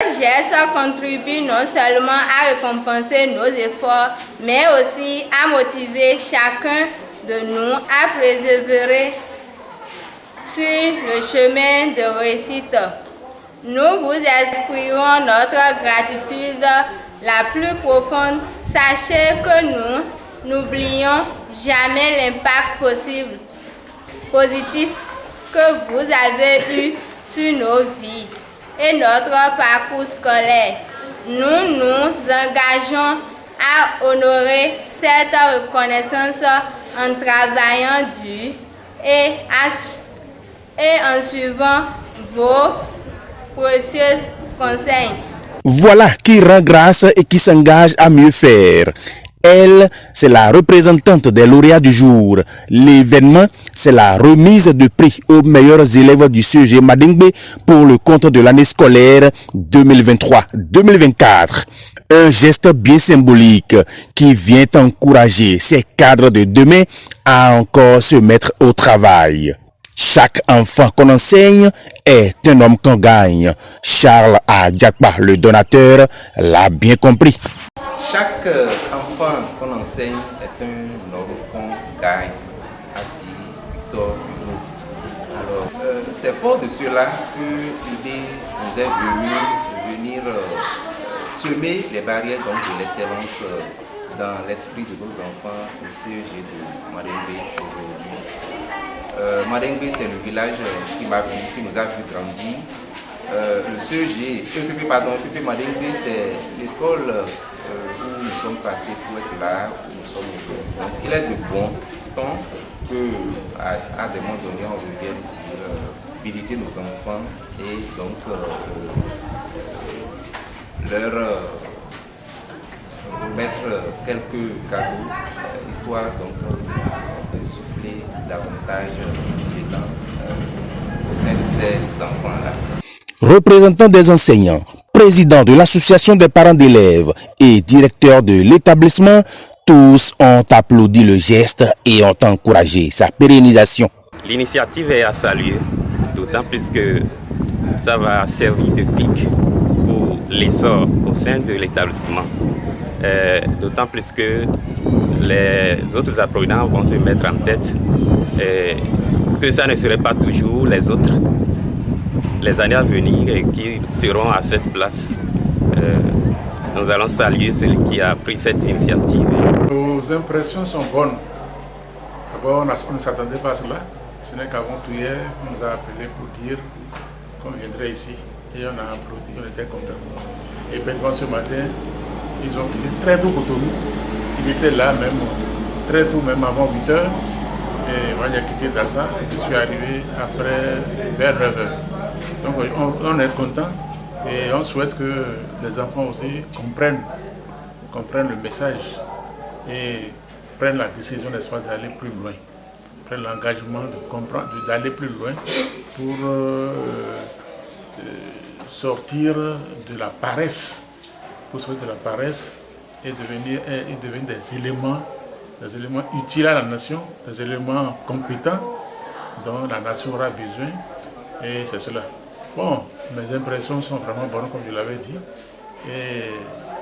Ce geste contribue non seulement à récompenser nos efforts, mais aussi à motiver chacun de nous à persévérer sur le chemin de réussite. Nous vous exprimons notre gratitude la plus profonde. Sachez que nous n'oublions jamais l'impact positif que vous avez eu sur nos vies et notre parcours scolaire. Nous nous engageons à honorer cette reconnaissance en travaillant dur et en suivant vos précieux conseils. Voilà qui rend grâce et qui s'engage à mieux faire. Elle, c'est la représentante des lauréats du jour. L'événement, c'est la remise de prix aux meilleurs élèves du CEG Madingbe pour le compte de l'année scolaire 2023-2024. Un geste bien symbolique qui vient encourager ces cadres de demain à encore se mettre au travail. Chaque enfant qu'on enseigne est un homme qu'on gagne. Charles Adjakba, le donateur, l'a bien compris. Chaque enfant qu'on enseigne est un homme qu'on gagne, a dit Victor Hugo. Alors, c'est fort de cela que l'idée nous est venue de venir semer les barrières donc, de l'excellence dans l'esprit de nos enfants au CEG de Madingbe aujourd'hui. Madingbe, c'est le village qui nous a vu grandir. Le CEG, EPP Madingbe, c'est l'école où nous sommes passés pour être là, où nous sommes aujourd'hui. Donc il est de bon temps qu'à des moments donnés, on revienne visiter nos enfants et donc leur mettre quelques cadeaux, histoire donc d'insuffler davantage d'élan au sein de ces enfants-là. Représentant des enseignants, président de l'association des parents d'élèves et directeur de l'établissement, tous ont applaudi le geste et ont encouragé sa pérennisation. L'initiative est à saluer, d'autant plus que ça va servir de clic pour l'essor au sein de l'établissement. D'autant plus que les autres apprenants vont se mettre en tête que ça ne serait pas toujours les années à venir qui seront à cette place. Nous allons saluer celui qui a pris cette initiative. Nos impressions sont bonnes. D'abord, on ne s'attendait pas à cela. Ce n'est qu'avant-hier, on nous a appelé pour dire qu'on viendrait ici. Et on a applaudi, on était contents. Effectivement, ce matin, ils ont quitté très tôt Cotonou. Ils étaient là même, très tôt, même avant 8 h. Et moi, j'ai quitté Dassa et je suis arrivé après, vers 9 h. Donc on est content et on souhaite que les enfants aussi comprennent le message et prennent la décision, n'est-ce pas, d'aller plus loin, prennent l'engagement d'aller plus loin pour sortir de la paresse, et devenir des éléments utiles à la nation, des éléments compétents dont la nation aura besoin, et c'est cela. Bon, mes impressions sont vraiment bonnes, comme je l'avais dit, et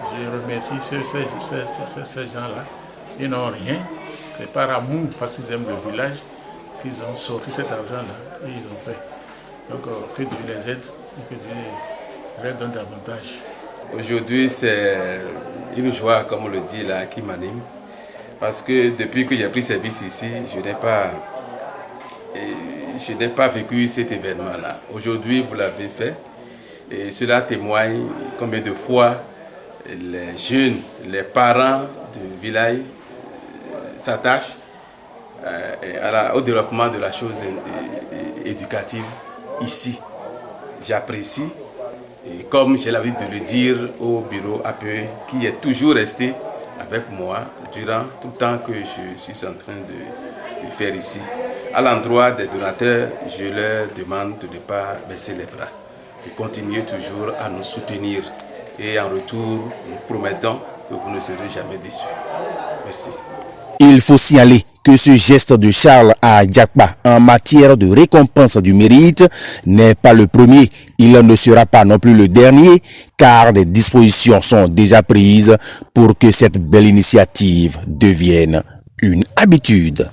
je remercie ces gens-là. Ils n'ont rien, c'est par amour, parce qu'ils aiment le village, qu'ils ont sorti cet argent-là, et ils ont fait. Donc, que Dieu les aide, et que Dieu leur donne davantage. Aujourd'hui, c'est une joie, comme on le dit là, qui m'anime, parce que depuis que j'ai pris service ici, je n'ai pas vécu cet événement-là. Aujourd'hui, vous l'avez fait et cela témoigne combien de fois les jeunes, les parents du village s'attachent au développement de la chose éducative ici. J'apprécie, et comme j'ai l'habitude de le dire au bureau APE, qui est toujours resté avec moi durant tout le temps que je suis en train de faire ici. À l'endroit des donateurs, je leur demande de ne pas baisser les bras, de continuer toujours à nous soutenir. Et en retour, nous promettons que vous ne serez jamais déçus. Merci. Il faut signaler que ce geste de Charles à Diakba en matière de récompense du mérite n'est pas le premier. Il ne sera pas non plus le dernier, car des dispositions sont déjà prises pour que cette belle initiative devienne une habitude.